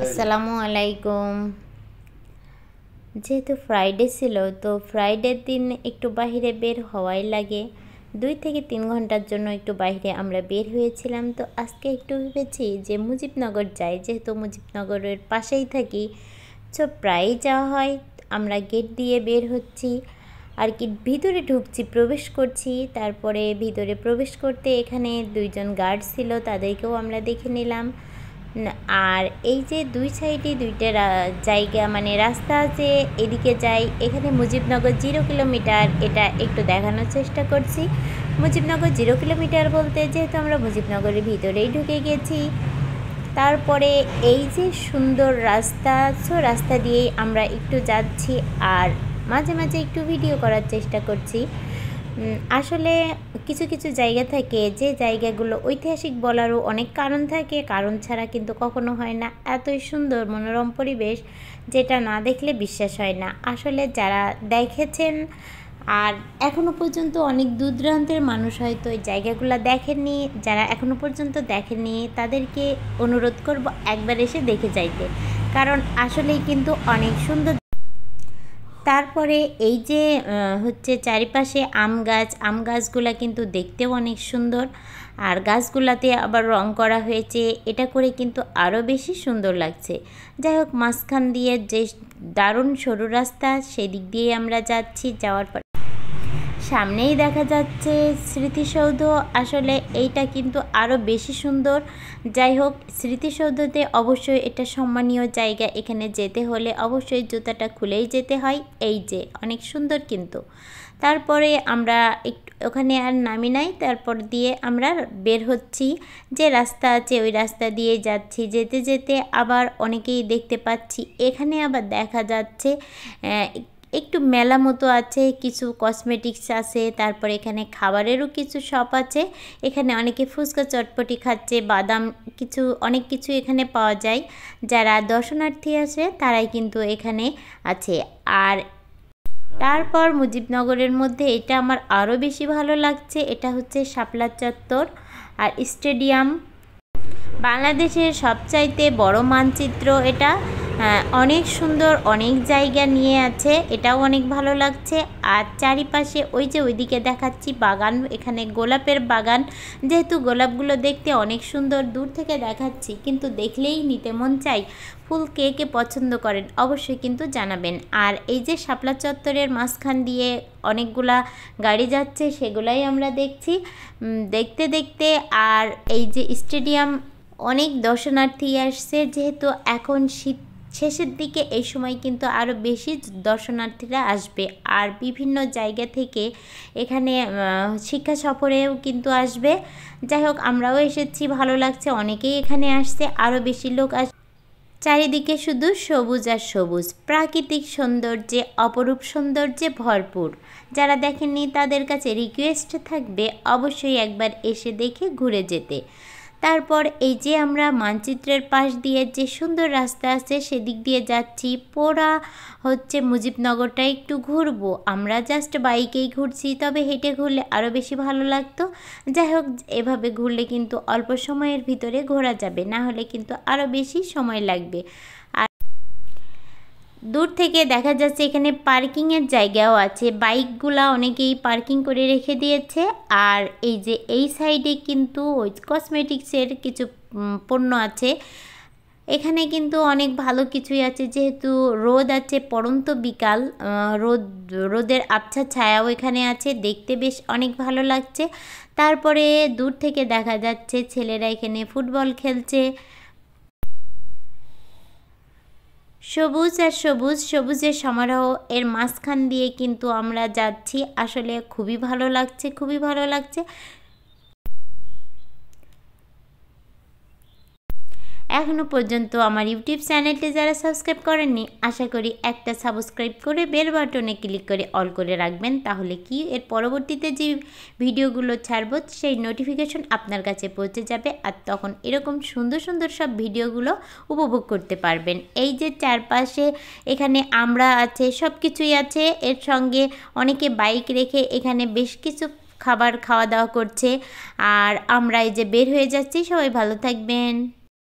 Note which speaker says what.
Speaker 1: আসসালামু আলাইকুম। যেহেতু ফ্রাইডে ছিল, তো ফ্রাইডের দিন একটু বাইরে বের হওয়াই লাগে। 2 থেকে 3 ঘন্টার জন্য একটু বাইরে আমরা বের হয়েছিলাম। তো আজকে একটু ভেবেছি যে মুজিবনগর যাই, যেহেতু মুজিবনগরের পাশেই থাকি, তো প্রায়ই যাওয়া হয়। আমরা গেট দিয়ে বের হচ্ছি আর কি, ভিতরে ঢুকছি, প্রবেশ করছি। তারপরে ভিতরে প্রবেশ করতে এখানে 2 জন গার্ড ছিল, তাদেরকেও আমরা দেখে নিলাম। আর এই যে 2 সাইডে 2টা জায়গা, মানে রাস্তা আছে, এদিকে যাই। এখানে মুজিবনগর 0 কিলোমিটার, এটা একটু দেখানোর চেষ্টা করছি। মুজিবনগর 0 কিলোমিটার বলতে, যেহেতু আমরা মুজিবনগরের ভিতরেই ঢুকে গেছি। তারপরে এই যে সুন্দর রাস্তা, রাস্তা দিয়েই আমরা একটু যাচ্ছি আর মাঝে মাঝে একটু ভিডিও করার চেষ্টা করছি। আসলে কিছু কিছু জায়গা থাকে যে জায়গাগুলো ঐতিহাসিক বলারও অনেক কারণ থাকে, কারণ ছাড়া কিন্তু কখনো হয় না। এতই সুন্দর মনোরম পরিবেশ, যেটা না দেখলে বিশ্বাস হয় না। আসলে যারা দেখেছেন আর এখনও পর্যন্ত অনেক দূর দূরান্তের মানুষ হয়তো এই জায়গাগুলো দেখেননি, যারা এখনও পর্যন্ত দেখেননি তাদেরকে অনুরোধ করব একবার এসে দেখে যাইতে, কারণ আসলেই কিন্তু অনেক সুন্দর। তারপরে এই যে হচ্ছে চারিপাশে আম গাছগুলা কিন্তু দেখতেও অনেক সুন্দর, আর গাছগুলাতে আবার রং করা হয়েছে, এটা করে কিন্তু আরও বেশি সুন্দর লাগছে। যাই হোক, মাঝখান দিয়ে যে দারুণ সরু রাস্তা, সেদিক দিয়ে আমরা যাচ্ছি। যাওয়ার পর সামনেই দেখা যাচ্ছে স্মৃতিসৌধ। আসলে এইটা কিন্তু আরও বেশি সুন্দর। যাই হোক, স্মৃতিসৌধতে অবশ্যই এটা সম্মানীয় জায়গা, এখানে যেতে হলে অবশ্যই জুতাটা খুলেই যেতে হয়। এই যে অনেক সুন্দর কিন্তু। তারপরে আমরা ওখানে আর নামি নাই, তারপর দিয়ে আমরা বের হচ্ছি। যে রাস্তা আছে ওই রাস্তা দিয়ে যাচ্ছি। যেতে যেতে আবার অনেকেই দেখতে পাচ্ছি, এখানে আবার দেখা যাচ্ছে একটু মেলা মতো আছে, কিছু কসমেটিক্স আছে। তারপরে এখানে খাবারেরও কিছু শপ আছে, এখানে অনেকে ফুচকা চটপটি খাচ্ছে, বাদাম, অনেক কিছু এখানে পাওয়া যায়। যারা দর্শনার্থী আছে তারাই কিন্তু এখানে আছে। আর তারপর মুজিবনগরের মধ্যে এটা আমার আরও বেশি ভালো লাগছে, এটা হচ্ছে শাপলা চত্বর আর স্টেডিয়াম। বাংলাদেশের সবচাইতে বড় মানচিত্র এটা, অনেক সুন্দর, অনেক জায়গা নিয়ে আছে, এটাও অনেক ভালো লাগছে। আর চারিপাশে ওই যে ওইদিকে দেখাচ্ছি বাগান, এখানে গোলাপের বাগান। যেহেতু গোলাপগুলো দেখতে অনেক সুন্দর, দূর থেকে দেখাচ্ছি কিন্তু দেখলেই নিতে মন চাই। ফুল কে কে পছন্দ করেন অবশ্যই কিন্তু জানাবেন। আর এই যে শাপলা চত্বরের মাঝখান দিয়ে অনেকগুলা গাড়ি যাচ্ছে, সেগুলাই আমরা দেখছি দেখতে দেখতে। আর এই যে স্টেডিয়াম, অনেক দর্শনার্থী আসছে, যেহেতু এখন শীত শেষের দিকে, এই সময় কিন্তু আরও বেশি দর্শনার্থীরা আসবে। আর বিভিন্ন জায়গা থেকে এখানে শিক্ষা সফরেও কিন্তু আসবে। যাই হোক, আমরাও এসেছি, ভালো লাগছে, অনেকেই এখানে আসছে, আরও বেশি লোক আসবে। চারিদিকে শুধু সবুজ আর সবুজ, প্রাকৃতিক সৌন্দর্যে, অপরূপ সৌন্দর্যে ভরপুর। যারা দেখেননি তাদের কাছে রিকোয়েস্ট থাকবে অবশ্যই একবার এসে দেখে ঘুরে যেতে। তারপর এই যে আমরা মানচিত্রের পাশ দিয়ে যে সুন্দর রাস্তা আছে সেদিক দিয়ে যাচ্ছি। পুরা হচ্ছে মুজিবনগরটা একটু ঘুরবো, আমরা জাস্ট বাইকেই ঘুরছি, তবে হেঁটে ঘুরলে আরও বেশি ভালো লাগতো। যাই হোক, এভাবে ঘুরলে কিন্তু অল্প সময়ের ভিতরে ঘোরা যাবে, না হলে কিন্তু আরও বেশি সময় লাগবে। আর দূর থেকে দেখা যাচ্ছে এখানে পার্কিংয়ের জায়গাও আছে, বাইকগুলা অনেকেই পার্কিং করে রেখে দিয়েছে। আর এই যে এই সাইডে কিন্তু ওই কসমেটিক্সের কিছু পণ্য আছে, এখানে কিন্তু অনেক ভালো কিছুই আছে। যেহেতু রোদ আছে, পড়ন্ত বিকাল, রোদের আবছা ছায়াও এখানে আছে, দেখতে বেশ অনেক ভালো লাগছে। তারপরে দূর থেকে দেখা যাচ্ছে ছেলেরা এখানে ফুটবল খেলছে। সবুজ আর সবুজ, সবুজের সমারোহ, এর মাঝখান দিয়ে কিন্তু আমরা যাচ্ছি। আসলে খুবই ভালো লাগছে, খুবই ভালো লাগছে। এখনও পর্যন্ত আমার ইউটিউব চ্যানেলটি যারা সাবস্ক্রাইব করেননি, আশা করি একটা সাবস্ক্রাইব করে বেল বাটনে ক্লিক করে অল করে রাখবেন, তাহলে কি এর পরবর্তীতে যে ভিডিওগুলো ছাড়ব সেই নোটিফিকেশন আপনার কাছে পৌঁছে যাবে, আর তখন এরকম সুন্দর সুন্দর সব ভিডিওগুলো উপভোগ করতে পারবেন। এই যে চারপাশে এখানে আমরা আছে, সব কিছুই আছে, এর সঙ্গে অনেকে বাইক রেখে এখানে বেশ কিছু খাবার খাওয়া দাওয়া করছে। আর আমরা এই যে বের হয়ে যাচ্ছি, সবাই ভালো থাকবেন।